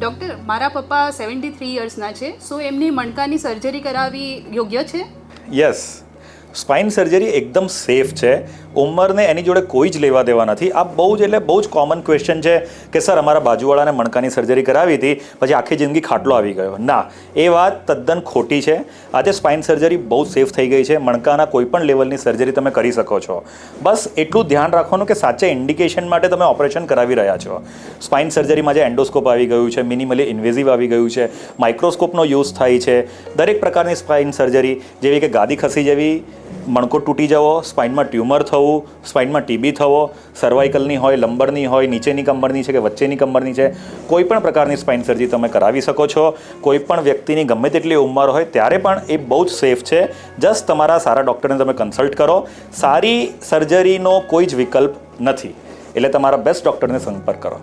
Doctor, મારા પપ્પા 73 યર્સના છે, સો એમની મણકાની સર્જરી કરાવવી યોગ્ય છે? યસ, સ્પાઇન સર્જરી એકદમ સેફ છે. ઉંમરને એની જોડે કોઈ જ લેવા દેવા નથી. આ બહુ જ કોમન ક્વેશ્ચન છે કે સર અમારા બાજુવાળાને મણકાની સર્જરી કરાવી હતી, પછી આખી જિંદગી ખાટલો આવી ગયો. ના, એ વાત તદ્દન ખોટી છે. આજે સ્પાઇન સર્જરી બહુ સેફ થઈ ગઈ છે. મણકાના કોઈ પણ લેવલની સર્જરી તમે કરી શકો છો. બસ એટલું ધ્યાન રાખવાનું કે સાચા ઇન્ડિકેશન માટે તમે ઓપરેશન કરાવી રહ્યા છો. સ્પાઇન સર્જરીમાં જે એન્ડોસ્કોપ આવી ગયું છે, મિનિમલી ઇન્વેઝિવ આવી ગયું છે, માઇક્રોસ્કોપનો યુઝ થાય છે. દરેક પ્રકારની સ્પાઇન સર્જરી જેવી કે ગાદી ખસી જવી, મણકો તૂટી જવો, સ્પાઇનમાં ટ્યુમર થવું, સ્પાઇનમાં ટીબી થવો, સર્વાઇકલની હોય, લંબરની હોય, નીચેની કમરની છે કે વચ્ચેની કમરની છે, કોઈ પણ પ્રકારની સ્પાઇન સર્જરી તમે કરાવી શકો છો. કોઈ પણ વ્યક્તિની ગમે તેટલી ઉંમર હોય ત્યારે પણ એ બહુ જ સેફ છે. જસ્ટ તમારા સારા ડૉક્ટરને તમે કન્સલ્ટ કરો. સારી સર્જરીનો કોઈ જ વિકલ્પ નથી, એટલે તમારા બેસ્ટ ડૉક્ટરને સંપર્ક કરો.